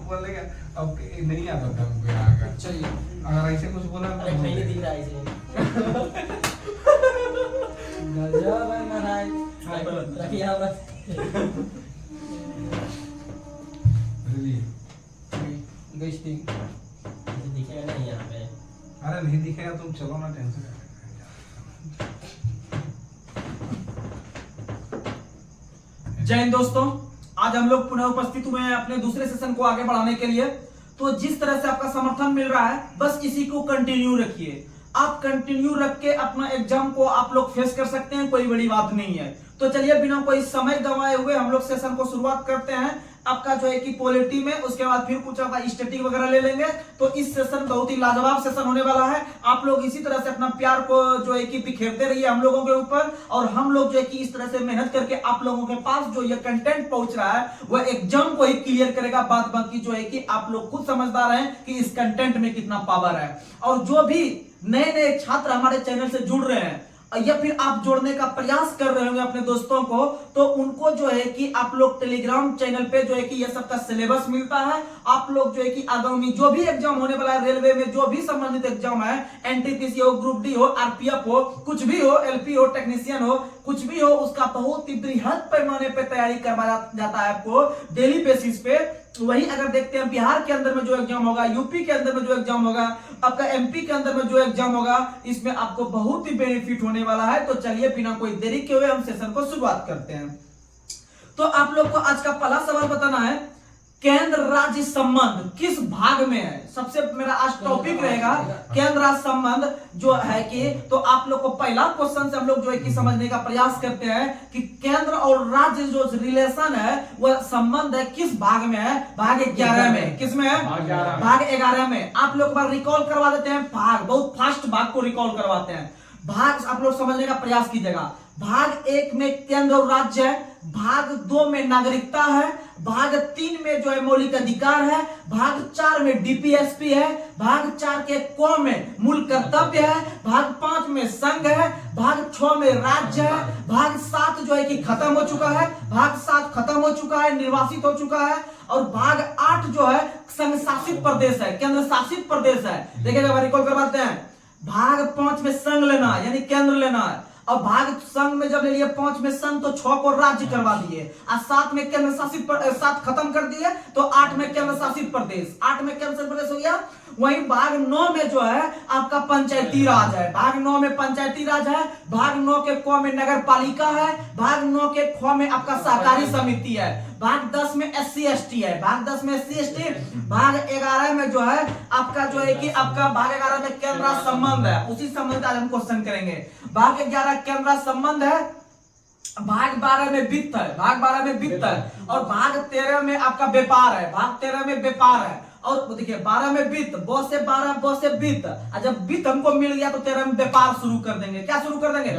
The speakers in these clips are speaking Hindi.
बोलेगा अब नहीं आता था हमको यहाँ का। चलिए अगर ऐसे कुछ बोला अरे तो नहीं दिख रहा है इसे। गजब है महाराज। रखिए यहाँ बस। चलिए। गेस्टिंग इसे दिखेगा नहीं यहाँ पे। अरे नहीं दिखेगा तुम चलो ना, टेंशन। जय हिंद दोस्तों, आज हम लोग पुनः उपस्थित हुए हैं अपने दूसरे सेशन को आगे बढ़ाने के लिए। तो जिस तरह से आपका समर्थन मिल रहा है बस इसी को कंटिन्यू रखिए। आप कंटिन्यू रख के अपना एग्जाम को आप लोग फेस कर सकते हैं, कोई बड़ी बात नहीं है। तो चलिए बिना कोई समय गंवाए हुए हम लोग सेशन को शुरुआत करते हैं। आपका जो है कि पॉलिटी में, उसके बाद फिर कुछ आपका स्टैटिक वगैरह ले लेंगे। तो इस सेशन बहुत ही लाजवाब सेशन होने वाला है। आप लोग इसी तरह से अपना प्यार को जो है कि बिखेरते रहिए हम लोगों के ऊपर, और हम लोग जो है कि इस तरह से मेहनत करके आप लोगों के पास जो ये कंटेंट पहुंच रहा है वह एग्जाम को ही क्लियर करेगा। बात बाकी जो है कि आप लोग खुद समझदार हैं कि इस कंटेंट में कितना पावर है। और जो भी नए नए छात्र हमारे चैनल से जुड़ रहे हैं या फिर आप जोड़ने का प्रयास कर रहे होंगे अपने दोस्तों को, तो उनको जो है कि आप लोग टेलीग्राम चैनल पे जो है कि ये सबका सिलेबस मिलता है। आप लोग जो है कि आगामी जो भी एग्जाम होने वाला है, रेलवे में जो भी संबंधित एग्जाम है, एनटीपीसी हो, ग्रुप डी हो, आरपीएफ हो, कुछ भी हो, एलपी हो, टेक्नीशियन हो, कुछ भी हो, उसका बहुत ही बृहद पैमाने पे तैयारी करवाया जाता है आपको डेली बेसिस पे। वही अगर देखते हैं बिहार के अंदर में जो एग्जाम होगा, यूपी के अंदर में जो एग्जाम होगा, आपका एमपी के अंदर में जो एग्जाम होगा, इसमें आपको बहुत ही बेनिफिट होने वाला है। तो चलिए बिना कोई देरी के हुए हम सेशन को शुरुआत करते हैं। तो आप लोग को आज का पहला सवाल बताना है, केंद्र राज्य संबंध किस भाग में है। सबसे मेरा आज टॉपिक रहेगा केंद्र राज्य संबंध जो है कि, तो आप लोग को पहला क्वेश्चन से हम लोग जो है कि समझने का प्रयास करते हैं कि केंद्र और राज्य जो रिलेशन है वह संबंध है किस भाग में है। भाग 11 में। किस में है? भाग 11 में। आप लोग बार रिकॉल करवा देते हैं भाग, बहुत फास्ट भाग को रिकॉल करवाते हैं। भाग आप लोग समझने का प्रयास कीजिएगा। भाग 1 में केंद्र और राज्य है, भाग 2 में नागरिकता है, भाग 3 में जो है मौलिक अधिकार है, भाग 4 में डीपीएसपी है, भाग 4 के क में मूल कर्तव्य है, भाग 5 में संघ है, भाग 6 में राज्य है, भाग 7 जो है कि खत्म हो चुका है, भाग 7 खत्म हो चुका है, निर्वासित हो चुका है, और भाग 8 जो है संघ शासित प्रदेश है, केंद्र शासित प्रदेश है। देखिएगा रिकॉल करवाते हैं। भाग 5 में संघ लेना है, यानी केंद्र लेना है, और भाग संघ में जब ले लिए 5 में संघ तो 6 को राज्य करवा दिए, और 7 में केंद्र शासित 7 खत्म कर दिए तो 8 में केंद्र शासित प्रदेश, 8 में केंद्र शासित प्रदेश हो गया। वहीं भाग 9 में जो है आपका पंचायती राज है, भाग 9 में पंचायती राज है, भाग 9 के क में नगर पालिका है, भाग 9 के ख में आपका सहकारी समिति है, भाग 10 में SC ST है, भाग 10 में SC ST, भाग 11 में जो है आपका जो है कि आपका भाग 11 में केंद्र राज्य संबंध है। उसी संबंध आज हम क्वेश्चन करेंगे। भाग 11 केंद्र राज्य संबंध है, भाग 12 में वित्त है, भाग 12 में वित्त है, और भाग 13 में आपका व्यापार है, भाग 13 में व्यापार है। और देखिए 12 में वित्त, ब से 12, ब से वित्त, और जब वित्त हमको मिल गया तो 13 में व्यापार शुरू कर देंगे। क्या शुरू कर देंगे?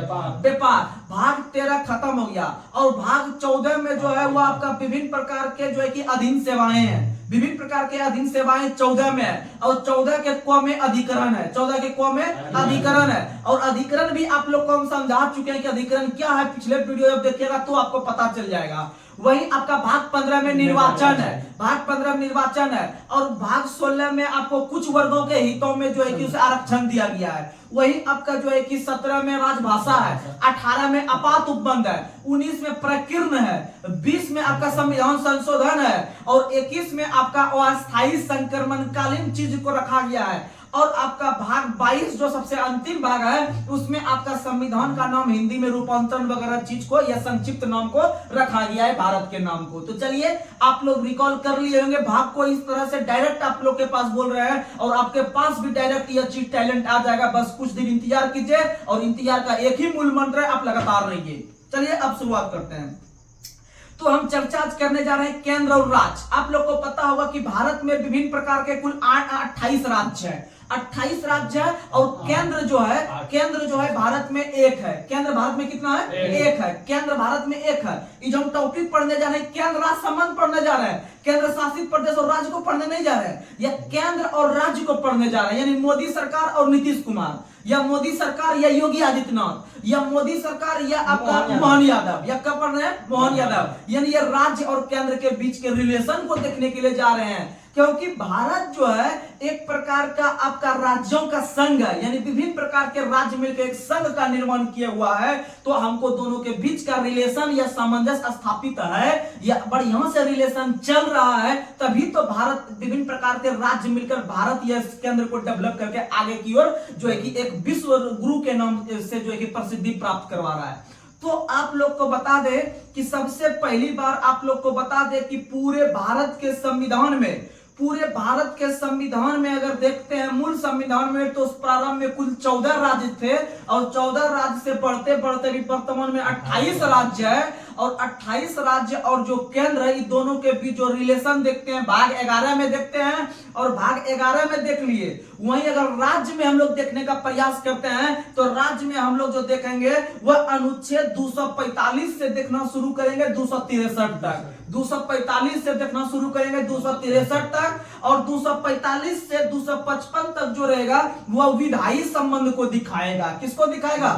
व्यापार। भाग 13 खत्म हो गया, और भाग 14 में जो है वो आपका विभिन्न प्रकार के जो है कि अधीन सेवाएं हैं, विभिन्न प्रकार के अधीन सेवाएं 14 में है, और 14 के क में अधिकरण है, 14 के क में अधिकरण है। और अधिकरण भी आप लोग को हम समझा चुके हैं कि अधिकरण क्या है, पिछले वीडियो जब देखिएगा तो आपको पता चल जाएगा। वही आपका भाग 15 में निर्वाचन है, भाग 15 में निर्वाचन है, और भाग 16 में आपको कुछ वर्गों के हितों में जो है कि उसे आरक्षण दिया गया है। वही आपका जो है कि 17 में राजभाषा है, 18 में आपात उपबंध है, 19 में प्रकीर्ण है, 20 में आपका संविधान संशोधन है, और 21 में आपका अस्थायी संक्रमणकालीन चीज को रखा गया है। और आपका भाग 22 जो सबसे अंतिम भाग है उसमें आपका संविधान का नाम हिंदी में रूपांतरण वगैरह चीज को या संक्षिप्त नाम को रखा गया है, भारत के नाम को। तो चलिए आप लोग रिकॉल कर लिए होंगे भाग को। इस तरह से डायरेक्ट आप लोग के पास बोल रहे हैं, और आपके पास भी डायरेक्ट यह चीज टैलेंट आ जाएगा। बस कुछ दिन इंतजार कीजिए, और इंतजार का एक ही मूल मंत्र है, आप लगातार रहिए। चलिए अब शुरुआत करते हैं। तो हम चर्चा करने जा रहे हैं केंद्र और राज्य। आप लोग को पता होगा कि भारत में विभिन्न प्रकार के कुल 28 राज्य हैं, 28 राज्य है, और केंद्र जो है भारत में एक है। केंद्र भारत में कितना है? एक है। केंद्र भारत में एक है। ये जो हम टॉपिक पढ़ने जा रहे हैं केंद्र राज्य संबंध पढ़ने जा रहे हैं, केंद्र शासित प्रदेश और राज्य को पढ़ने नहीं जा रहे हैं, या केंद्र और राज्य को पढ़ने जा रहे हैं, यानी मोदी सरकार और नीतीश कुमार, या मोदी सरकार या योगी आदित्यनाथ, या मोदी सरकार या आपका मोहन यादव, या क्या पढ़ रहे हैं? मोहन यादव। यानी ये राज्य और केंद्र के बीच के रिलेशन को देखने के लिए जा रहे हैं। क्योंकि भारत जो है एक प्रकार का आपका राज्यों का संघ है, यानी विभिन्न प्रकार के राज्य मिलकर एक संघ का निर्माण किया हुआ है। तो हमको दोनों के बीच का रिलेशन या सामंजस्य स्थापित है या बढ़िया से रिलेशन चल रहा है, तभी तो भारत विभिन्न प्रकार के राज्य मिलकर भारत या केंद्र को डेवलप करके आगे की ओर जो है कि एक विश्व गुरु के नाम से जो है कि प्रसिद्धि प्राप्त करवा रहा है। तो आप लोग को बता दे कि सबसे पहली बार आप लोग को बता दे कि पूरे भारत के संविधान में अगर देखते हैं मूल संविधान में, तो उस प्रारंभ में कुल 14 राज्य थे और 14 राज्य से बढ़ते बढ़ते भी वर्तमान में 28 राज्य है। और 28 राज्य और जो केंद्र है, इन दोनों के बीच जो रिलेशन देखते हैं भाग 11 में देखते हैं और भाग 11 में देख लिए। वहीं अगर राज्य में हम लोग देखने का प्रयास करते हैं तो राज्य में हम लोग जो देखेंगे वह अनुच्छेद 245 से देखना शुरू करेंगे 263 तक, 245 से देखना शुरू करेंगे 263 तक, और 245 से 255 तक जो रहेगा वह विधायी संबंध को दिखाएगा। किसको दिखाएगा?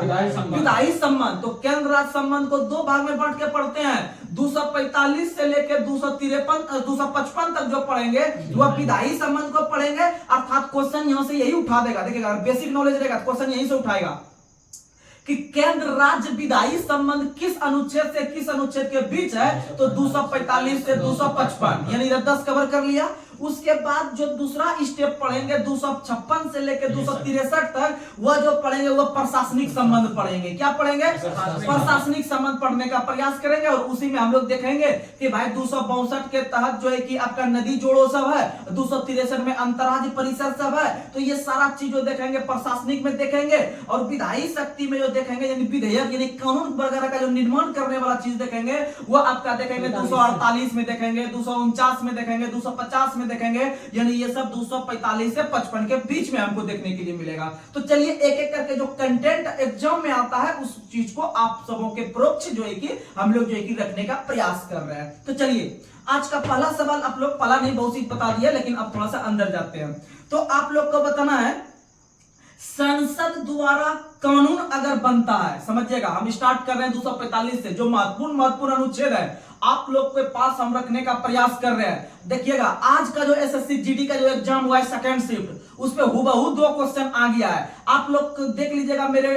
विधायी संबंध। तो केंद्र राज्य संबंध को दो भाग में बांट के पढ़ते हैं। 245 से लेकर 255 तक जो पढ़ेंगे वह विधायी संबंध को पढ़ेंगे। अर्थात क्वेश्चन यहां से यही उठा देगा, देखिएगा बेसिक नॉलेज रहेगा क्वेश्चन यहीं से उठाएगा कि केंद्र राज्य विधायी संबंध किस अनुच्छेद से किस अनुच्छेद के बीच है। तो 245 से 255 यानी 10 कवर कर लिया। उसके बाद जो दूसरा स्टेप पढ़ेंगे 256 से लेकर 263 तक, वह जो पढ़ेंगे वह प्रशासनिक संबंध पढ़ेंगे। क्या पढ़ेंगे? प्रशासनिक संबंध पढ़ने का प्रयास करेंगे। और उसी में हम लोग देखेंगे कि भाई 262 के तहत जो है कि आपका नदी जोड़ो सब है, 263 में अंतर्राज्य परिषद सब है। तो ये सारा चीज जो देखेंगे प्रशासनिक में देखेंगे। और विधायी शक्ति में जो देखेंगे यानी विधेयक यानी कानून वगैरह का जो निर्माण करने वाला चीज देखेंगे वो आपका देखेंगे 248 में देखेंगे, 249 में देखेंगे, 250 में देखेंगे, यानी ये सब 245 से 55 के बीच में हमको देखने के लिए मिलेगा। तो चलिए एक एक करके जो कंटेंट एग्जाम में आता है उस चीज को आप सबों के परोक्ष जो है कि हम लोग जो है कि रखने का प्रयास कर रहे हैं। तो चलिए आज का पहला सवाल आप लोग पहला नहीं बहुत सी बता दिया, लेकिन अब थोड़ा सा अंदर जाते हैं। तो आप लोग को बताना है संसद द्वारा कानून अगर बनता है, समझिएगा हम स्टार्ट कर रहे हैं 245 से, जो महत्वपूर्ण अनुच्छेद है आप लोग के पास हम रखने का प्रयास कर रहे हैं। देखिएगा आज का जो एसएससी जीडी का जो एग्जाम हुआ है सेकंड शिफ्ट, उस पे हुबहू 2 क्वेश्चन आ गया है। आप लोग देख लीजिएगा मेरे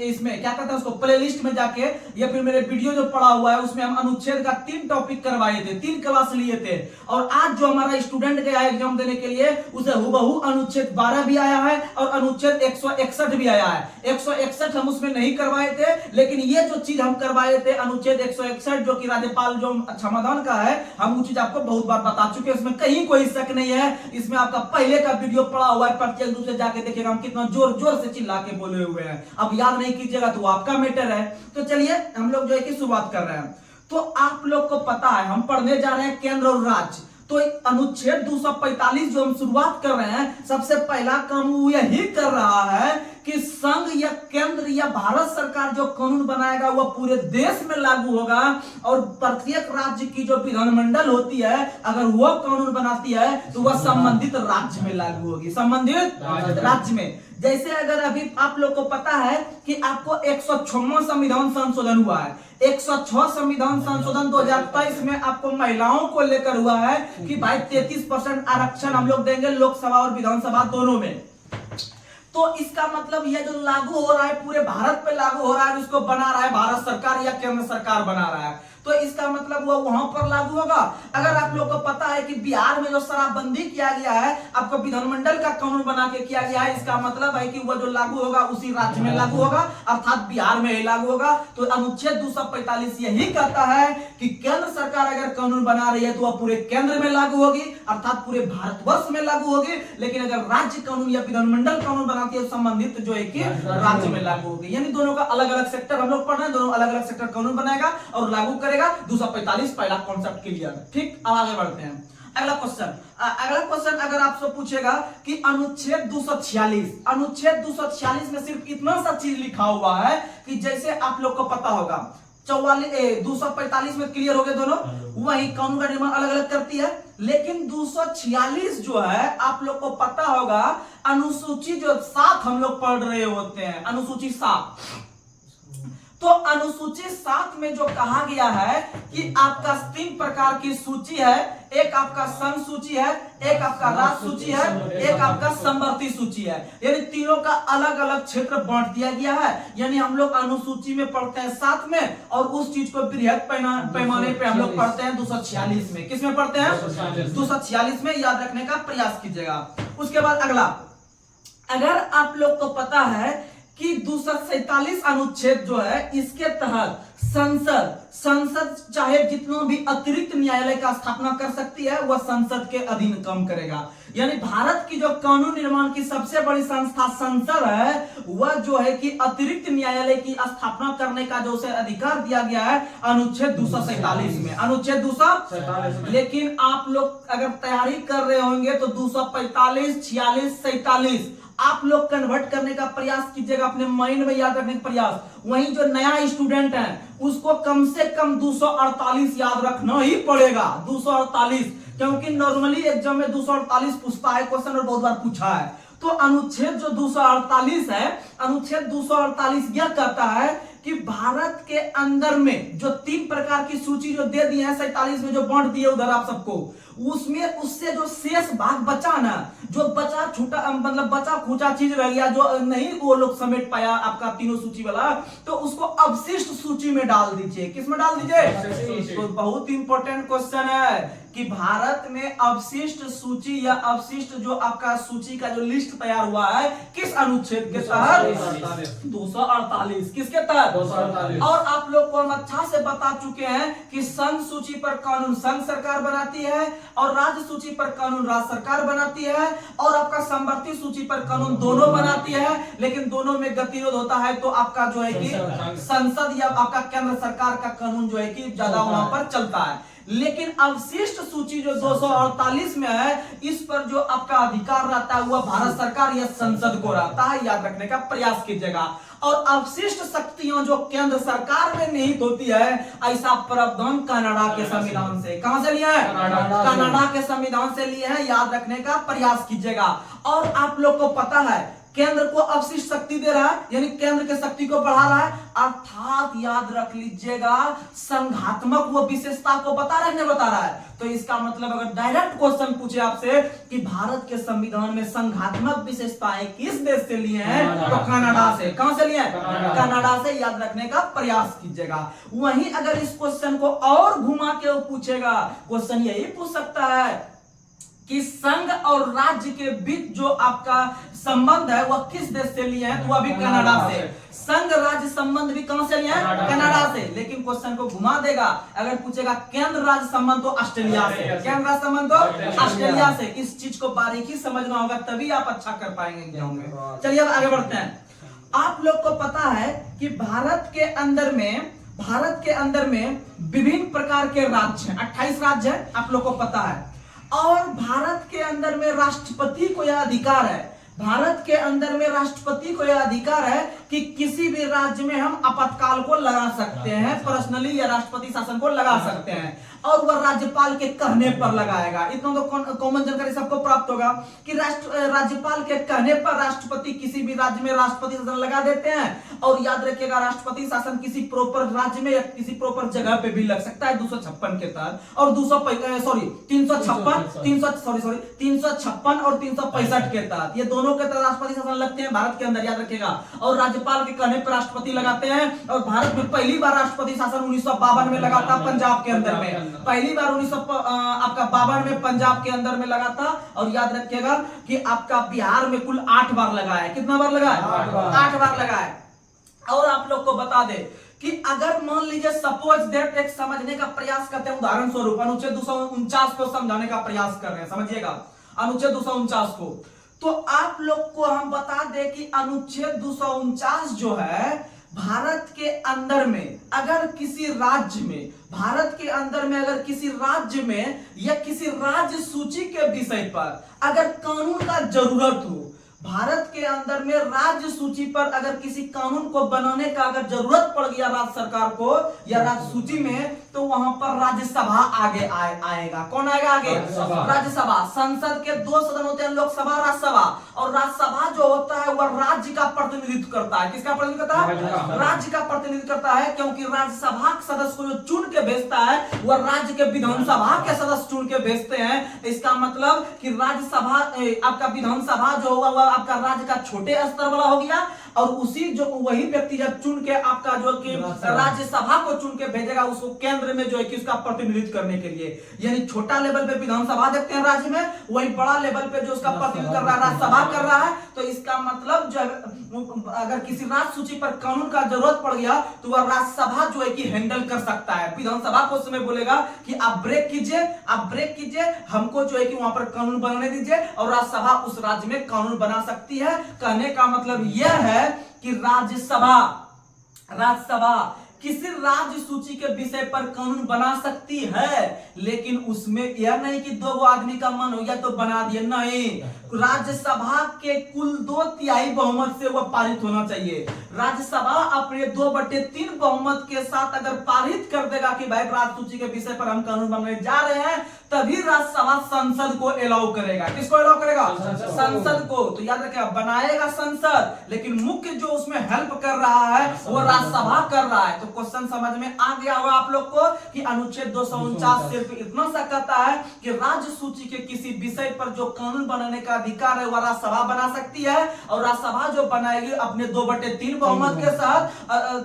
इसमें क्या कहते हैं उसको प्लेलिस्ट में जाके, या फिर मेरे वीडियो जो पड़ा हुआ है उसमें हम अनुच्छेद का 3 टॉपिक करवाए थे, 3 क्लास लिए थे। और आज जो हमारा स्टूडेंट गया है एग्जाम देने के लिए उसे हुबहू अनुच्छेद 12 भी आया है और अनुच्छेद 161 भी आया है। 161 हम उसमें नहीं करवाए थे, लेकिन ये जो चीज हम करवाए थे अनुच्छेद 161 जो कि राज्यपाल जो क्षमादान का है, हम वो चीज आपको बहुत बार बता चुके हैं, इसमें कहीं कोई शक नहीं है। इसमें आपका पहले का वीडियो पड़ा हुआ है, प्रत्येक रूप से जाके देखिएगा हम कितना जोर जोर से चिल्ला के बोले हुए हैं। अब याद नहीं कीजिएगा तो आपका मैटर है। तो चलिए हम लोग जो है कि शुरुआत कर रहे हैं। तो आप लोग को पता है हम पढ़ने जा रहे हैं केंद्र और राज्य। तो अनुच्छेद 245 जो हम शुरुआत कर रहे हैं, सबसे पहला काम वो यही कर रहा है कि संघ या केंद्र या भारत सरकार जो कानून बनाएगा वह पूरे देश में लागू होगा। और प्रत्येक राज्य की जो विधानमंडल होती है अगर वह कानून बनाती है तो वह संबंधित राज्य में लागू होगी, संबंधित राज्य में। जैसे अगर अभी आप लोग को पता है कि आपको 106वां संविधान संशोधन हुआ है, 106 संविधान संशोधन 2023 में आपको महिलाओं को लेकर हुआ है कि भाई 33% आरक्षण हम लोग देंगे लोकसभा और विधानसभा दोनों में। तो इसका मतलब यह जो लागू हो रहा है पूरे भारत पे लागू हो रहा है, उसको बना रहा है भारत सरकार या केंद्र सरकार बना रहा है। तो इसका मतलब वो वहां पर लागू होगा। अगर आप लोग को पता है कि बिहार में जो शराबबंदी किया गया है आपको विधानमंडल का कानून बना के किया गया है, इसका मतलब है कि वो जो लागू होगा उसी राज्य में लागू होगा, अर्थात बिहार में ही लागू होगा। तो अनुच्छेद 245 यही कहता है कि केंद्र सरकार अगर कानून बना रही है तो वह पूरे केंद्र में लागू होगी, अर्थात पूरे भारतवर्ष में लागू होगी। लेकिन अगर राज्य कानून या विधानमंडल कानून बनाती है संबंधित जो है कि राज्य में लागू होगी। यानी दोनों का अलग अलग सेक्टर हम लोग पढ़ रहे हैं, दोनों अलग अलग सेक्टर कानून बनाएगा और लागू करेगा। 245 पहला कॉन्सेप्ट क्लियर है। ठीक, अब आगे बढ़ते हैं। अगला क्वेश्चन अगर आपसे पूछेगा कि अनुच्छेद 246, अनुच्छेद 246 में सिर्फ इतना सा चीज लिखा हुआ है कि जैसे आप लोग को पता होगा 245 में क्लियर हो गए दोनों, वही कानून का निर्माण अलग अलग करती है। लेकिन 246 जो है आप लोग को पता होगा अनुसूची जो 7 हम लोग पढ़ रहे होते हैं, अनुसूची 7। तो अनुसूची 7 में जो कहा गया है कि आपका 3 प्रकार की सूची है, एक आपका संघ सूची है, एक आपका राज्य सूची है, एक आपका समवर्ती सूची है। यानी तीनों का अलग अलग क्षेत्र बांट दिया गया है। यानी हम लोग अनुसूची में पढ़ते हैं 7 में, और उस चीज को बृहद पैमाने पे हम लोग पढ़ते हैं 246 में। किस में पढ़ते हैं? 246 में। याद रखने का प्रयास कीजिएगा। उसके बाद अगला, अगर आप लोग को पता है कि 247 अनुच्छेद जो है, इसके तहत संसद चाहे जितना भी अतिरिक्त न्यायालय का स्थापना कर सकती है, वह संसद के अधीन काम करेगा। यानी भारत की जो कानून निर्माण की सबसे बड़ी संस्था संसद है, वह जो है कि अतिरिक्त न्यायालय की स्थापना करने का जो उसे अधिकार दिया गया है अनुच्छेद 247 में। अनुच्छेद 247। लेकिन आप लोग अगर तैयारी कर रहे होंगे तो 245, 46, 47 आप लोग कन्वर्ट करने का प्रयास कीजिएगा, अपने माइंड में याद रखने का प्रयास। वहीं जो नया स्टूडेंट है उसको कम से कम 248 याद रखना ही पड़ेगा। 248, क्योंकि नॉर्मली एग्जाम में 248 पूछता है क्वेश्चन, और बहुत बार पूछा है। तो अनुच्छेद जो 248 है, अनुच्छेद 248 यह कहता है कि भारत के अंदर में जो 3 प्रकार की सूची जो दे दी है 47 में, जो बांट दिए उधर आप सबको, उसमें उससे जो शेष भाग बचा ना, जो बचा छूटा मतलब बचा खूचा चीज रह गया, जो नहीं वो लोग समेट पाया आपका तीनों सूची वाला, तो उसको अवशिष्ट सूची में डाल दीजिए। किस में डाल दीजिए? तो बहुत इंपॉर्टेंट क्वेश्चन है कि भारत में अवशिष्ट सूची या अवशिष्ट जो आपका सूची का जो लिस्ट तैयार हुआ है किस अनुच्छेद के तहत? 248। किसके तहत? 248। और आप लोग को हम अच्छा से बता चुके हैं कि संघ सूची पर कानून संघ सरकार बनाती है, और राज्य सूची पर कानून राज्य सरकार बनाती है, और आपका समवर्ती सूची पर कानून दोनों बनाती है। लेकिन दोनों में गतिरोध होता है तो आपका जो है कि संसद या आपका केंद्र सरकार का कानून जो है कि ज्यादा वहां पर चलता है। लेकिन अवशिष्ट सूची जो 248 में है, इस पर जो आपका अधिकार रहता है वह भारत सरकार या संसद को रहता है। याद रखने का प्रयास कीजिएगा। और अवशिष्ट शक्तियां जो केंद्र सरकार में निहित होती है, ऐसा प्रावधान कनाडा के संविधान से, कहां से लिया है? कनाडा के संविधान से लिए है। याद रखने का प्रयास कीजिएगा। और आप लोग को पता है केंद्र को अवशिष्ट शक्ति दे रहा है, यानी केंद्र के शक्ति को बढ़ा रहा है, अर्थात याद रख लीजिएगा संघात्मक वो विशेषता को बता रहा है। तो इसका मतलब अगर डायरेक्ट क्वेश्चन पूछे आपसे कि भारत के संविधान में संघात्मक विशेषताएं किस देश से लिए हैं, तो कनाडा से। कहां से लिए हैं? कनाडा से। याद रखने का प्रयास कीजिएगा। वहीं अगर इस क्वेश्चन को और घुमा के वो पूछेगा, क्वेश्चन यही पूछ सकता है कि संघ और राज्य के बीच जो आपका संबंध है वह किस देश से लिए हैं, तो वह भी कनाडा से। संघ राज्य संबंध भी कहां से लिए हैं? कनाडा से। लेकिन क्वेश्चन को घुमा देगा, अगर पूछेगा केंद्र राज्य संबंध तो ऑस्ट्रेलिया से। केंद्र राज्य संबंध तो ऑस्ट्रेलिया से। इस चीज को बारीकी समझना होगा, तभी आप अच्छा कर पाएंगे एग्जाम में। चलिए अब आगे बढ़ते हैं। आप लोग को पता है कि भारत के अंदर में विभिन्न प्रकार के राज्य हैं, 28 राज्य है, आप लोग को पता है। और भारत के अंदर में राष्ट्रपति को यह अधिकार है, भारत के अंदर में राष्ट्रपति को यह अधिकार है कि किसी भी राज्य में हम आपातकाल को लगा सकते हैं, पर्सनली या राष्ट्रपति शासन को लगा सकते हैं, और वह राज्यपाल के कहने पर लगाएगा। इतना तो कॉमन जानकारी सबको प्राप्त होगा कि राज्यपाल के कहने पर राष्ट्रपति किसी भी राज्य में राष्ट्रपति शासन लगा देते हैं। और याद रखिएगा राष्ट्रपति शासन किसी प्रॉपर राज्य में या किसी प्रॉपर जगह पे भी लग सकता है 256 के तहत, और 356 और 365 के तहत, ये दोनों के तहत राष्ट्रपति शासन लगते हैं भारत के अंदर। याद रखिएगा। और राज्यपाल के कहने पर राष्ट्रपति लगाते हैं। और भारत में पहली बार राष्ट्रपति शासन 1952 में लगा था पंजाब के अंदर में, पहली बार 1952 में पंजाब के अंदर में लगा था। और याद रखिएगा कि आपका बिहार में कुल 8 बार लगा है। कितना बार लगा है? 8 बार लगा है। और आप लोग को बता दे कि अगर मान लीजिए सपोज दैट एक समझने का प्रयास करते हैं, उदाहरण स्वरूप अनुच्छेद 249 को समझाने का प्रयास कर रहे हैं, समझिएगा अनुच्छेद 249 को। तो आप लोग को हम बता दें कि अनुच्छेद 249 जो है भारत के अंदर में अगर किसी राज्य में, भारत के अंदर में अगर किसी राज्य में या किसी राज्य सूची के विषय पर अगर कानून का जरूरत हो, भारत के अंदर में राज्य सूची पर अगर किसी कानून को बनाने का अगर जरूरत पड़ गया राज्य सरकार को या राज्य सूची में, तो वहां पर राज्यसभा आगे आएगा। कौन आएगा आगे? राज्यसभा। संसद के दो सदन होते हैं, लोकसभा और राज्यसभा। और राज्यसभा जो होता है वह राज्य का प्रतिनिधित्व करता है। किसका प्रतिनिधित्व करता है? राज्य का प्रतिनिधित्व करता है, क्योंकि राज्यसभा के सदस्य को जो चुन के भेजता है वह राज्य के विधानसभा के सदस्य चुन के भेजते हैं। इसका मतलब कि राज्यसभा आपका विधानसभा जो होगा वह आपका राज्य का छोटे स्तर वाला हो गया, और उसी जो वही व्यक्ति जब चुन के आपका जो कि राज्यसभा को चुन के भेजेगा उसको केंद्र में जो है कि उसका प्रतिनिधित्व करने के लिए, यानी छोटा लेवल पे विधानसभा देखते हैं राज्य में, वही बड़ा लेवल पे जो उसका प्रतिनिधित्व कर रहा है राज्यसभा कर रहा है। तो इसका मतलब जो अगर किसी राज्य सूची पर कानून का जरूरत पड़ गया तो वह राज्यसभा जो है कि हैंडल कर सकता है। विधानसभा को समय बोलेगा कि आप ब्रेक कीजिए, हमको जो है कि वहां पर कानून बनाने दीजिए, और राज्यसभा उस राज्य में कानून बना सकती है। कहने का मतलब यह है कि राज्यसभा किसी राज्य सूची के विषय पर कानून बना सकती है, लेकिन उसमें यह नहीं कि दो आदमी का मन हो गया तो बना दिया, नहीं। राज्यसभा के कुल 2/3 बहुमत से वह पारित होना चाहिए। राज्यसभा अपने 2/3 बहुमत के साथ अगर पारित कर देगा कि भाई राज्य सूची के विषय पर हम कानून बनाने जा रहे हैं, तभी राज्यसभा संसद को अलाउ करेगा। किसको अलाउ करेगा? संसद को। तो याद रखिएगा, बनाएगा संसद, लेकिन मुख्य जो उसमें हेल्प कर रहा है वो राज्यसभा कर रहा है। तो क्वेश्चन समझ में आ गया होगा आप लोग को कि अनुच्छेद 249 सिर्फ इतना सा कहता है कि राज्य सूची के किसी विषय पर जो कानून बनाने का अधिकार है वह राज्यसभा बना सकती है, और राज्यसभा जो बनाएगी अपने 2/3 बहुमत के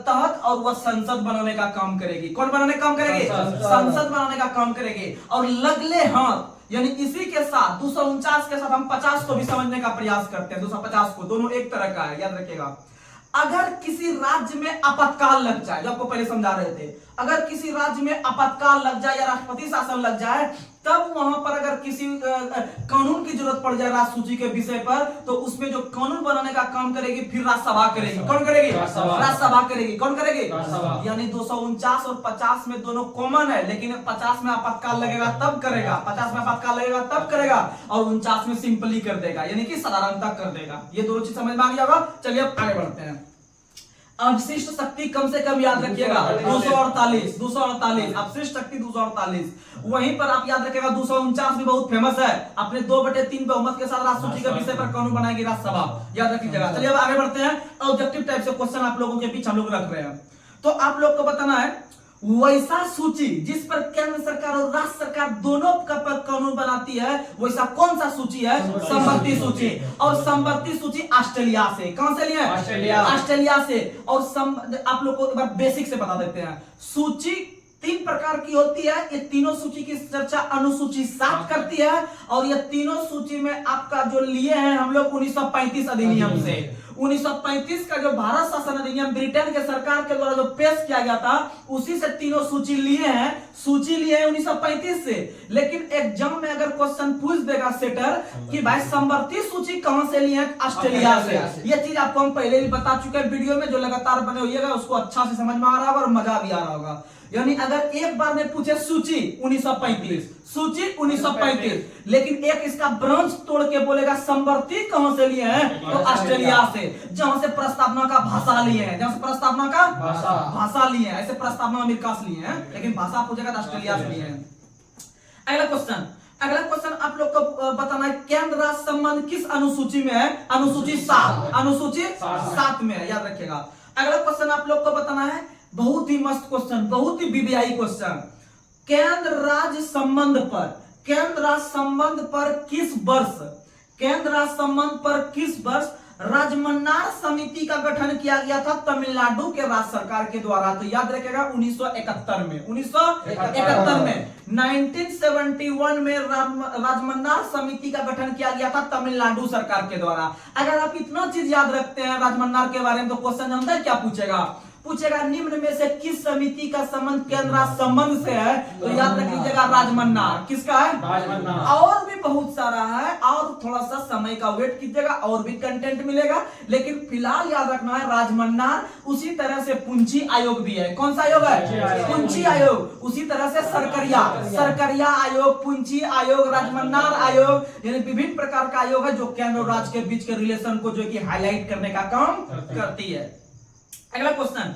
तहत, और वह संसद बनाने का काम करेगी। कौन बनाने का काम करेगी? संसद बनाने का काम करेगी। और लगले हाथ यानी इसी के साथ 249 के साथ हम 50 को भी समझने का प्रयास करते हैं। 250 को, दोनों एक तरह का है, याद रखिएगा। अगर किसी राज्य में आपातकाल लग जाए, जो आपको पहले समझा रहे थे, अगर किसी राज्य में आपातकाल लग जाए या राष्ट्रपति शासन लग जाए, तब वहां पर अगर किसी कानून की जरूरत पड़ जाए राज्य सूची के विषय पर, तो उसमें जो कानून बनाने का काम करेगी फिर राज्यसभा करेगी। कौन करेगी? राज्यसभा करेगी। कौन करेगी? यानी 249 और 50 में दोनों कॉमन है, लेकिन 50 में आपातकाल लगेगा तब करेगा, 50 में आपातकाल लगेगा तब करेगा, और 49 में सिंपली कर देगा, यानी कि साधारणता कर देगा। ये दोनों चीज समझ में आ गया होगा। चलिए अब आगे बढ़ते हैं। अवशिष्ट शक्ति कम से कम याद रखिएगा 248 अवशिष्ट शक्ति 248। वहीं पर आप याद रखिएगा 249 भी बहुत फेमस है, अपने 2/3 बहुमत के साथ राज्य सूची के विषय पर कानून बनाएगी राज्यसभा, याद रखिएगा। चलिए अब आगे बढ़ते हैं। ऑब्जेक्टिव टाइप से क्वेश्चन आप लोगों के बीच हम लोग रख रहे हैं, तो आप लोग को बताना है वैसा सूची जिस पर केंद्र सरकार और राज्य सरकार दोनों का पर कानून बनाती है, वैसा कौन सा सूची है? समवर्ती सूची। और समवर्ती सूची ऑस्ट्रेलिया से। कहां से लिए? ऑस्ट्रेलिया से। और आप लोग को एक बार बेसिक से बता देते हैं। सूची 3 प्रकार की होती है। ये तीनों सूची की चर्चा अनुसूची 7 करती है, और ये तीनों सूची में आपका जो लिए हैं हम लोग 1935 अधिनियम से। 1935 का जो भारत शासन अधिनियम ब्रिटेन के सरकार के द्वारा जो पेश किया गया था, उसी से तीनों सूची लिए हैं। सूची लिए हैं 1935 से। लेकिन एग्जाम में अगर क्वेश्चन पूछ देगा सेटर कि भाई समवर्ती सूची कहां से लिए हैं? ऑस्ट्रेलिया से। यह चीज आपको हम पहले भी बता चुके हैं वीडियो में, जो लगातार बने होइएगा उसको अच्छा से समझ में आ रहा होगा और मजा भी आ रहा होगा। यानी अगर एक बार में पूछे सूची 1935, सूची 1935, लेकिन एक इसका ब्रांच तोड़ के बोलेगा समवर्ती कहां से लिए हैं? तो ऑस्ट्रेलिया से, जहां से प्रस्तावना का भाषा लिए हैं, जहां से प्रस्तावना का भाषा लिए हैं। ऐसे प्रस्तावना अमेरिका से लिए हैं, लेकिन भाषा पूछेगा तो ऑस्ट्रेलिया से लिए हैं। अगला क्वेश्चन आप लोग को बताना है केंद्र राज्य संबंध किस अनुसूची में है? अनुसूची 7 में है, याद रखिएगा। अगला क्वेश्चन आप लोग को बताना है, बहुत ही मस्त क्वेश्चन, बहुत ही बीबीआई क्वेश्चन। केंद्र राज्य संबंध पर किस वर्ष राजमन्नार समिति का गठन किया गया था तमिलनाडु के राज्य सरकार के द्वारा? तो याद रखिएगा 1971 में। 1971 में राजमन्नार समिति का गठन किया गया था तमिलनाडु सरकार के द्वारा। अगर आप इतना चीज याद रखते हैं राजमन्नार के बारे में, तो क्वेश्चन जानते हैं क्या पूछेगा निम्न में से किस समिति का संबंध केंद्र राज्य संबंध से है? तो याद रख लीजिएगा राजमन्नार। किसका है? राजमन्नार। और भी बहुत सारा है, और थोड़ा सा समय का वेट कीजिएगा और भी कंटेंट मिलेगा। लेकिन फिलहाल याद रखना है राजमन्नार, उसी तरह से पुंछी आयोग भी है। कौन सा आयोग है? पुंछी आयोग। उसी तरह से सरकरिया आयोग, पुंछी आयोग, राजमन्नार आयोग, यानी विभिन्न प्रकार का आयोग है जो केंद्र और राज्य के बीच के रिलेशन को जो कि हाईलाइट करने का काम करती है। अगला क्वेश्चन,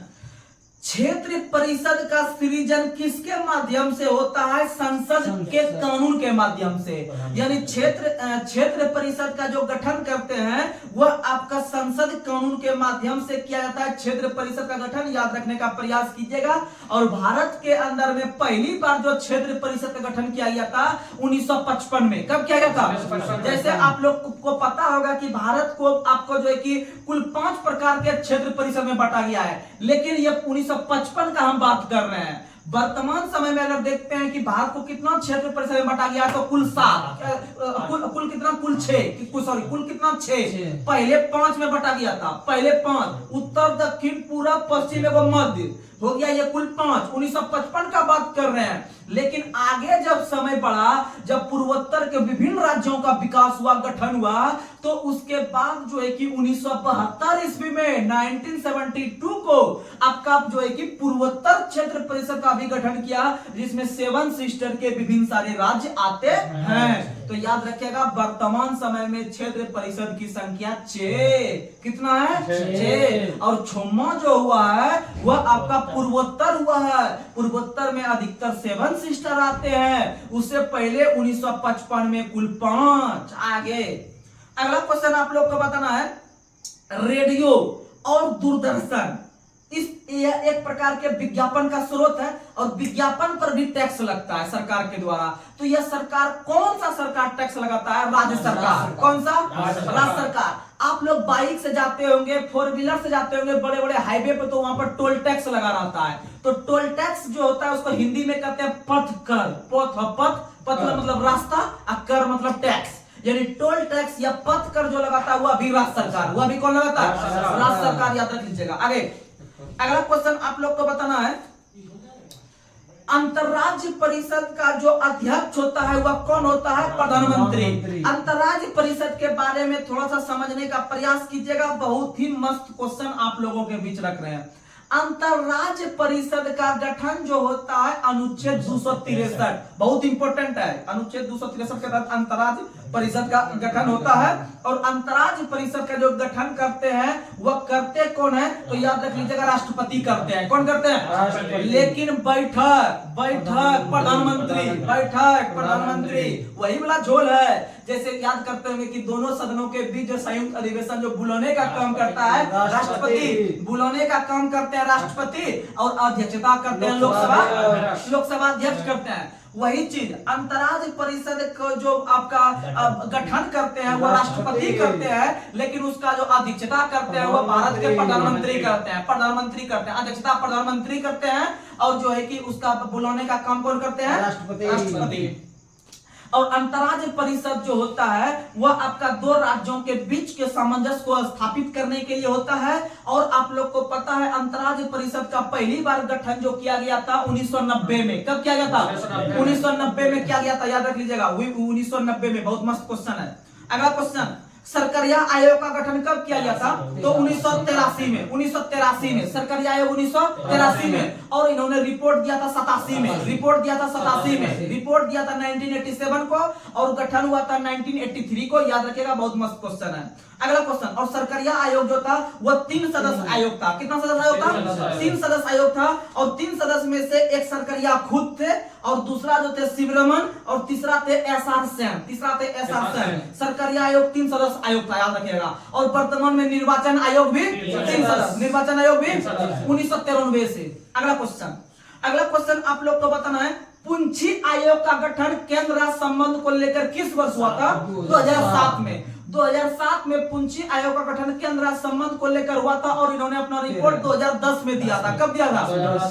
क्षेत्र परिषद का सृजन किसके माध्यम से होता है? संसद के कानून के माध्यम से। यानी क्षेत्र परिषद का जो गठन करते हैं वह आपका संसद कानून के माध्यम से किया जाता है। क्षेत्र परिषद का गठन याद रखने का प्रयास कीजिएगा। और भारत के अंदर में पहली बार जो क्षेत्र परिषद का गठन किया गया था 1955 में। कब किया गया था? जैसे आप लोग को पता होगा कि भारत को आपको जो है कि कुल 5 प्रकार के क्षेत्र परिषद में बांटा गया है, लेकिन ये 1955 का हम बात कर रहे हैं। वर्तमान समय में अगर देखते हैं कि भारत को कितना क्षेत्र परिषद में बांटा गया तो कुल 7, कुल कितना? कुल 6, सॉरी कुल कितना? 6। पहले 5 में बांटा गया था, पहले 5, उत्तर दक्षिण पूरब पश्चिम एवं मध्य हो गया, ये कुल 5। 1955 का बात कर रहे हैं। लेकिन आगे जब समय बढ़ा, जब पूर्वोत्तर के विभिन्न राज्यों का विकास हुआ, गठन हुआ, तो उसके बाद जो है कि 1972 ईस्वी में 1972 को आपका जो है कि पूर्वोत्तर क्षेत्र परिषद का भी गठन किया, जिसमें 7 सिस्टर के विभिन्न सारे राज्य आते हैं। तो याद रखिएगा वर्तमान समय में क्षेत्र परिषद की संख्या 6। कितना है? 6। और छुम्मा जो हुआ है वह आपका पूर्वोत्तर हुआ है। पूर्वोत्तर में अधिकतर 7 सिस्टर आते हैं। उससे पहले 1955 में कुल 5। आगे अगला क्वेश्चन आप लोग को बताना है, रेडियो और दूरदर्शन यह एक प्रकार के विज्ञापन का स्रोत है और विज्ञापन पर भी टैक्स लगता है सरकार के द्वारा। तो यह सरकार, कौन सा सरकार टैक्स लगाता है? राज्य सरकार। कौन सा? राज्य सरकार। आप लोग बाइक से जाते होंगे, 4 व्हीलर से जाते होंगे बड़े बड़े हाईवे पे, तो वहां पर टोल टैक्स लगा रहता है। तो टोल टैक्स जो होता है उसको हिंदी में कहते हैं पथ कर। पथ मतलब रास्ता, और कर मतलब टैक्स। यानी टोल टैक्स या पथ कर जो लगाता है वह भी राज्य सरकार। वह भी कौन लगाता है? राज्य सरकार। याद रख लीजिएगा। आगे अगला क्वेश्चन आप लोग को बताना है, अंतरराज्य परिषद का जो अध्यक्ष होता है वह कौन होता है? प्रधानमंत्री। अंतरराज्य परिषद के बारे में थोड़ा सा समझने का प्रयास कीजिएगा। बहुत ही मस्त क्वेश्चन आप लोगों के बीच रख रहे हैं। अंतरराज्य परिषद का गठन जो होता है अनुच्छेद 263, बहुत इंपॉर्टेंट है। अनुच्छेद 263 के तहत अंतरराज्य परिषद का गठन होता है। और अंतरराज्य परिषद का जो गठन करते हैं वह करते कौन है? तो याद रख लीजिएगा राष्ट्रपति करते हैं। कौन करते हैं? लेकिन बैठक प्रधानमंत्री वही वाला झोल है। जैसे याद करते होंगे कि दोनों सदनों के बीच जो संयुक्त अधिवेशन जो बुलाने का काम करता है राष्ट्रपति, बुलाने का काम करते हैं राष्ट्रपति, और अध्यक्षता करते हैं लोकसभा अध्यक्ष करते हैं। वही चीज अंतरराज्य परिषद को जो आपका गठन करते हैं वो राष्ट्रपति करते हैं, लेकिन उसका जो अध्यक्षता करते हैं वो भारत के प्रधानमंत्री करते हैं। अध्यक्षता प्रधानमंत्री करते हैं, और जो है कि उसका बुलाने का काम कौन करते हैं? राष्ट्रपति। और अंतरराज्य परिषद जो होता है वह आपका 2 राज्यों के बीच के सामंजस्य को स्थापित करने के लिए होता है। और आप लोग को पता है अंतरराज्य परिषद का पहली बार गठन जो किया गया था 1990 में। कब किया गया था? 1990 में किया गया था। याद रख लीजिएगा 1990 में। बहुत मस्त क्वेश्चन है। अगला क्वेश्चन, सरकरिया आयोग का गठन कब किया गया था? तो 1983 में। 1983 में सरकरिया आयोग 1983 में। और इन्होंने रिपोर्ट दिया था 87 में। रिपोर्ट दिया था 1987 को, और गठन हुआ था 1983 को। याद रखिएगा बहुत मस्त क्वेश्चन है। अगला क्वेश्चन, और सरकरिया आयोग जो था वह 3 सदस्य आयोग था। कितना सदस्य आयोग था? 3 सदस्य आयोग था। और 3 सदस्य में से एक सरकरिया खुद थे, और दूसरा जो थे शिवरमन, और तीसरा थे एसआर सेन। सरकरिया आयोग 3 सदस्य आयोग था। याद रखिएगा। और वर्तमान में निर्वाचन आयोग भी 3 सदस्य। निर्वाचन आयोग भी 1993 से। अगला क्वेश्चन आप लोग को बताना है, पुंछी आयोग का गठन केंद्र राज्य संबंध को लेकर किस वर्ष हुआ था? 2007 में। 2007 में पूंजी आयोग का गठन केंद्र राज्य संबंध को लेकर हुआ था और इन्होंने अपना रिपोर्ट 2010 में दिया था। कब दिया था?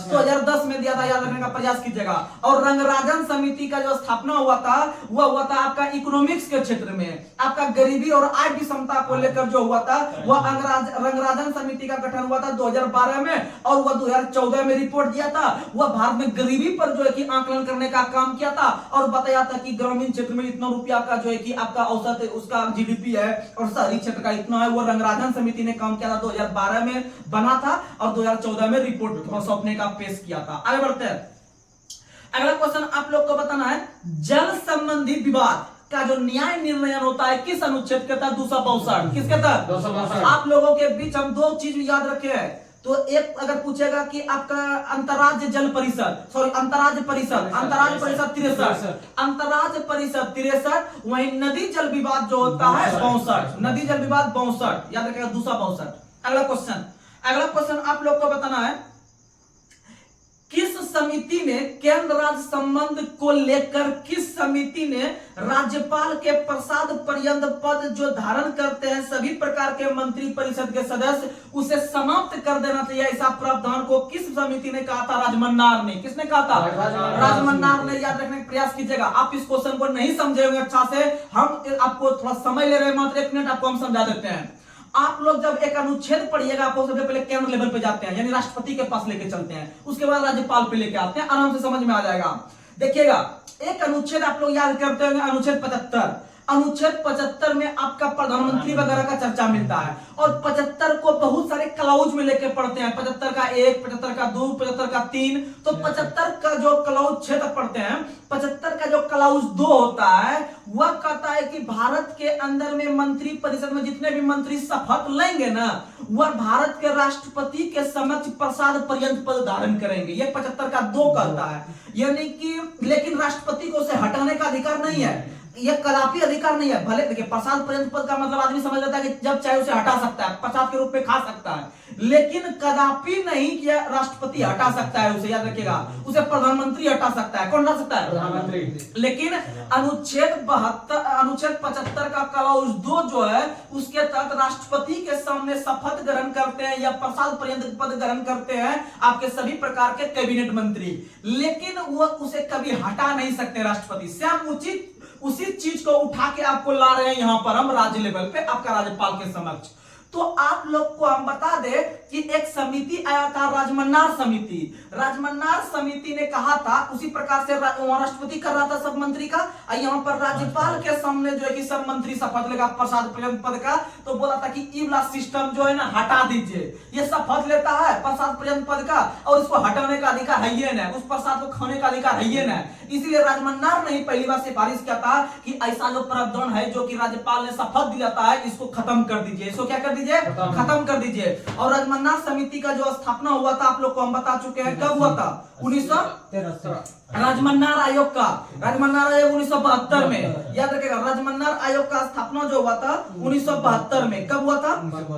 2010 में दिया था, याद रखने का प्रयास कीजिएगा। और रंगराजन समिति का जो स्थापना हुआ था वह हुआ था आपका इकोनॉमिक्स के क्षेत्र में, आपका गरीबी और आय विषमता को लेकर जो हुआ था वह रंगराजन समिति का गठन हुआ था 2012 में और वह 2014 में रिपोर्ट दिया था। वह भारत में गरीबी पर जो है कि आंकलन करने का काम किया था और बताया था कि ग्रामीण क्षेत्र में इतना रुपया का जो है कि आपका औसत उसका जीडीपी है और शहरी क्षेत्र का इतना है। वो रंगराजन समिति ने काम किया था, 2012 में बना था और 2014 में रिपोर्ट सौंपने का पेश किया था। आगे बढ़ते हैं। अगला क्वेश्चन आप लोग को बताना है, जल संबंधी विवाद का जो न्याय निर्णय होता है किस अनुच्छेद के तहत? 262। किसके तहत? 262। आप लोगों के बीच हम दो चीज याद रखे हैं। तो एक अगर पूछेगा कि आपका अंतर्राज्य जल परिषद, सॉरी अंतर्राज्य परिषद 63, अंतर्राज्य परिषद 63, वहीं नदी जल विवाद जो होता है 62, नदी जल विवाद 62, याद रखिएगा 262। अगला क्वेश्चन आप लोग को बताना है, किस समिति ने केंद्र राज्य संबंध को लेकर किस समिति ने राज्यपाल के प्रसाद पर्यंत पद जो धारण करते हैं सभी प्रकार के मंत्री परिषद के सदस्य उसे समाप्त कर देना चाहिए, ऐसा प्रावधान को किस समिति ने कहा था? राजमन्नार ने। किसने कहा था? राजमन्नार ने। याद रखने का प्रयास कीजिएगा। आप इस क्वेश्चन को नहीं समझे होंगे अच्छा से, हम आपको थोड़ा समय ले रहे हैं, मात्र 1 मिनट आपको हम समझा देते हैं। आप लोग जब एक अनुच्छेद पढ़िएगा आपको सबसे पहले केंद्र लेवल पे जाते हैं, यानी राष्ट्रपति के पास लेके चलते हैं, उसके बाद राज्यपाल पे लेके आते हैं, आराम से समझ में आ जाएगा। देखिएगा, एक अनुच्छेद आप लोग याद करते होंगे, अनुच्छेद 75। अनुच्छेद 75 में आपका प्रधानमंत्री वगैरह का चर्चा मिलता है और 75 को बहुत सारे क्लाउज में लेके पढ़ते हैं, 75 का 1, 75 का 2, 75 का 3। तो 75 का जो क्लाउज क्षेत्र पढ़ते हैं, 75 का जो क्लाउज 2 होता है वह कहता है कि भारत के अंदर में मंत्री परिषद में जितने भी मंत्री शपथ लेंगे ना वह भारत के राष्ट्रपति के समक्ष प्रसाद पर्यंत पद धारण करेंगे। ये 75 का 2 कहता है, यानी कि लेकिन राष्ट्रपति को उसे हटाने का अधिकार नहीं है, यह कदापि अधिकार नहीं है। भले देखिए, प्रसाद पर्यंत पद का मतलब आदमी समझ लेता है कि जब चाहे उसे हटा सकता है, प्रसाद के रूप में खा सकता है, लेकिन कदापि नहीं कि राष्ट्रपति हटा सकता है उसे। याद रखिएगा, उसे प्रधानमंत्री हटा सकता है। कौन हटा सकता है? प्रधानमंत्री। लेकिन अनुच्छेद 75 का क्लाउज 2 जो है उसके तहत राष्ट्रपति के सामने शपथ ग्रहण करते हैं या प्रसाद पर्यंत पद ग्रहण करते हैं आपके सभी प्रकार के कैबिनेट मंत्री, लेकिन वह उसे कभी हटा नहीं सकते राष्ट्रपति से। हम उसी चीज को उठा के आपको ला रहे हैं यहां पर हम राज्य लेवल पे आपका राज्यपाल के समक्ष। तो आप लोग को हम बता दे कि एक समिति आया था राजमन्नार समिति। राजमन्नार समिति ने कहा था, उसी प्रकार से राष्ट्रपति कर रहा था सब मंत्री का, यहाँ पर राज्यपाल के सामने जो है कि सब मंत्री शपथ लेगा प्रसाद पर्यंत पद का, तो बोला था कि ई वाला सिस्टम जो है ना हटा दीजिए। ये शपथ लेता है प्रसाद पर्यंत पद का और इसको हटाने का अधिकार है ये ना, उस प्रसाद को खाने का अधिकार है ये ना। इसीलिए राजमन्नार ने पहली बार सिफारिश किया था कि ऐसा जो प्रावधान है जो कि राज्यपाल ने शपथ दिलाता है इसको खत्म कर दीजिए, इसको क्या कर दीजिए? खत्म कर दीजिए। और राजमन्नार समिति का जो स्थापना हुआ था आप लोग को हम बता चुके हैं, कब हुआ था? 1913। राजमन्नार आयोग का 1972 में, याद रखिएगा, राजमन्नार आयोग का स्थापना जो हुआ था 1972 में। कब हुआ था?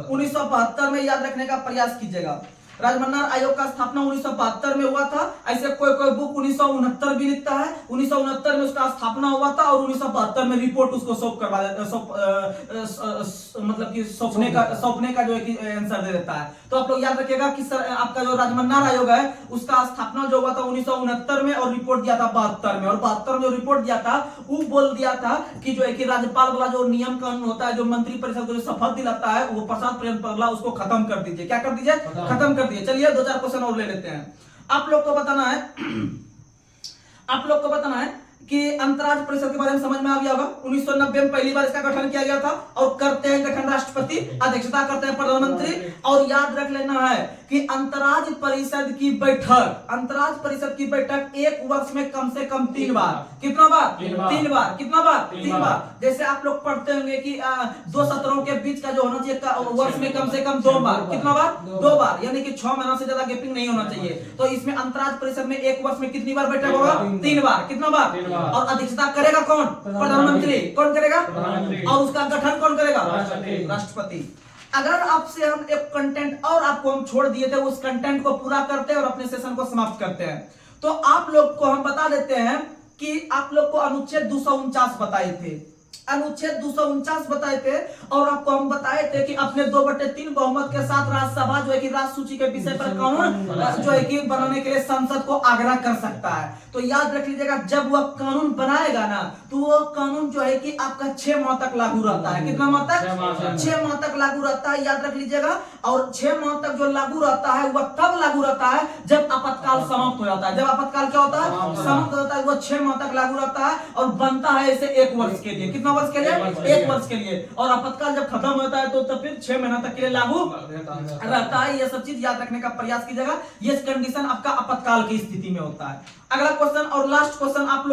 1972 में, याद रखने का प्रयास कीजिएगा। राजमन्नार आयोग का स्थापना 1972 में हुआ था। ऐसे कोई बुक 1969 भी लिखता है, 1969 में उसका स्थापना हुआ था और 1972 में रिपोर्ट उसको मतलब कि सौंपने का जो है कि आंसर दे देता है। तो आप लोग याद रखिएगा कि आपका जो राजमन्नार आयोग है उसका स्थापना जो हुआ था 1969 में और रिपोर्ट दिया था 72 में। और 72 में जो रिपोर्ट दिया था वो बोल दिया था कि जो है कि राज्यपाल वाला जो नियम कानून होता है, जो मंत्री परिषद को जो शपथ दिलाता है वो प्रसाद पर्यंत पगला, उसको खत्म कर दीजिए। क्या कर दीजिए? खत्म कर दिए। चलिए 2-4 क्वेश्चन और ले लेते हैं। आप लोग को बताना है कि अंतर्राज्य परिषद के बारे में समझ में आ गया होगा। 1990 में पहली बार इसका गठन किया गया था और करते हैं गठन राष्ट्रपति, अध्यक्षता करते हैं प्रधानमंत्री। और याद रख लेना है कि अंतर्राज्य परिषद की बैठक एक वर्ष में कम से कम 3 बार। कितना बार? 3 बार। कितना बार? 3 बार। जैसे आप लोग पढ़ते होंगे कि 2 सत्रों के बीच का जो होना चाहिए वर्ष में कम से कम 2 बार। कितना बार? 2 बार, यानी कि 6 महीना से ज्यादा गैपिंग नहीं होना चाहिए। तो इसमें अंतर्राज्य परिषद में एक वर्ष में कितनी बार बैठक होगा? 3 बार। कितना बार? और अध्यक्षता करेगा कौन? प्रधानमंत्री। कौन करेगा? और उसका गठन कौन करेगा? राष्ट्रपति। अगर आपसे हम एक कंटेंट और आपको हम छोड़ दिए थे, उस कंटेंट को पूरा करते हैं और अपने सेशन को समाप्त करते हैं। तो आप लोग को हम बता देते हैं कि आप लोग को अनुच्छेद 249 बताए थे। अनुच्छेद 249 बताए थे और आपको हम बताए थे कि अपने 2/3 बहुमत के साथ राज्यसभा जो है कि राज्य सूची के विषय पर कानून जो है कि बनाने के लिए संसद को आग्रह कर सकता है। तो याद रख लीजिएगा, जब वह कानून बनाएगा ना तो वो कानून जो है कि आपका 6 माह तक लागू रहता है। कितना माह तक? 6 माह तक लागू रहता है, याद रख लीजिएगा। और 6 माह तक जो लागू रहता है वह तब लागू रहता है जब आपातकाल समाप्त हो जाता है। जब आपातकाल क्या होता है? समाप्त होता है। वह 6 माह तक लागू रहता है और बनता है इसे 1 वर्ष के लिए। कितना वर्ष के लिए? 1 वर्ष के लिए। और आपातकाल जब खत्म होता है तो फिर 6 महीना तक के लिए लागू रहता है। ये सब चीज याद रखने का प्रयास कीजिएगा। ये कंडीशन आपका आपातकाल की स्थिति में होता है। अगला क्वेश्चन और लास्ट क्वेश्चन आप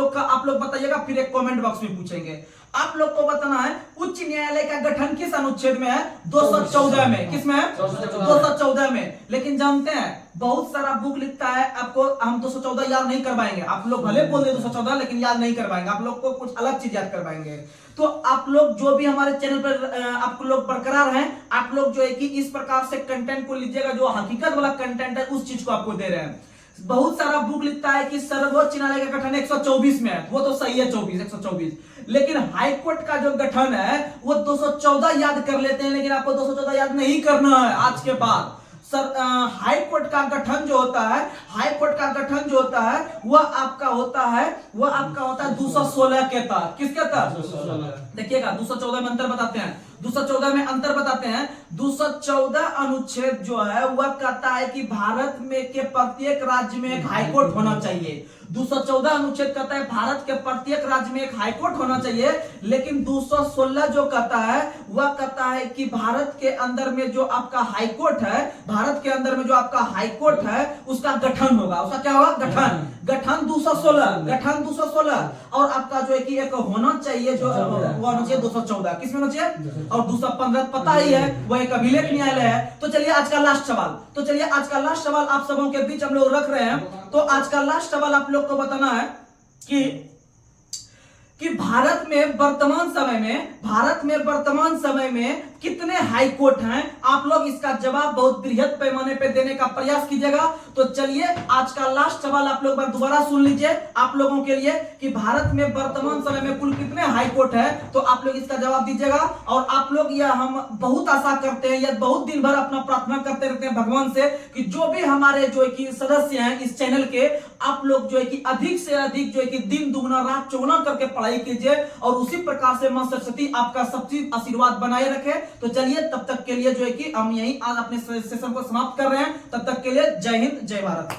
लोग बताइएगा, फिर एक कमेंट बॉक्स में पूछेंगे। आप लोग को बताना है उच्च न्यायालय का गठन किस अनुच्छेद में है? 214 में। किस में है? 214 में। लेकिन जानते हैं बहुत सारा बुक लिखता है, आपको हम 214 याद नहीं करवाएंगे। आप लोग भले बोल दे 214 लेकिन याद नहीं करवाएंगे, आप लोग को कुछ अलग चीज याद करवाएंगे। तो आप लोग जो भी हमारे चैनल पर आप लोग बरकरार हैं, आप लोग जो है कि इस प्रकार से कंटेंट को लीजिएगा, जो हकीकत वाला कंटेंट है उस चीज को आपको दे रहे हैं। बहुत सारा बुक लिखता है कि सर्वोच्च न्यायालय का गठन 124 में है, वो तो सही है 124, लेकिन हाईकोर्ट का जो गठन है वो 214 याद कर लेते हैं, लेकिन आपको 214 याद नहीं करना है आज के बाद। हाई कोर्ट का गठन जो होता है, हाई कोर्ट का गठन जो होता है वह आपका होता है 216 के तहत। किसके तहत? देखिएगा 214 में अंतर बताते हैं, 214 में अंतर बताते हैं। 214 अनुच्छेद जो है वह कहता है कि भारत में के प्रत्येक राज्य में एक हाईकोर्ट होना चाहिए। 214 अनुच्छेद कहता है भारत के प्रत्येक राज्य में एक हाईकोर्ट होना चाहिए, लेकिन 216 जो कहता है वह कहता है कि भारत के अंदर में जो आपका हाईकोर्ट है, भारत के अंदर में जो आपका हाईकोर्ट है उसका गठन होगा। उसका क्या होगा? गठन 216 और आपका जो है कि एक होना चाहिए जो वो होना चाहिए 214। किसमें होना चाहिए? और 215 पता ही है वह एक अभिलेख न्यायालय है। तो चलिए आज का लास्ट सवाल आप सबों के बीच हम लोग रख रहे हैं। तो आज का लास्ट सवाल आप लोग को बताना है कि भारत में वर्तमान समय में कितने हाई कोर्ट हैं। आप लोग इसका जवाब बहुत बृहद पैमाने पे देने का प्रयास कीजिएगा। तो चलिए आज का लास्ट सवाल आप लोग दोबारा सुन लीजिए आप लोगों के लिए कि भारत में वर्तमान समय में कुल कितने हाई कोर्ट है। तो आप लोग इसका जवाब दीजिएगा। और आप लोग यह हम बहुत आशा करते हैं, यह बहुत दिन भर अपना प्रार्थना करते रहते हैं भगवान से कि जो भी हमारे जो है कि सदस्य हैं इस चैनल के, आप लोग जो है कि अधिक से अधिक जो है कि दिन दुगुना रात चौगुना करके पढ़ाई कीजिए और उसी प्रकार से मां सरस्वती आपका सब चीज आशीर्वाद बनाए रखे। तो चलिए तब तक के लिए जो है कि हम यही आज अपने सेशन को समाप्त कर रहे हैं। तब तक के लिए जय हिंद, जय भारत।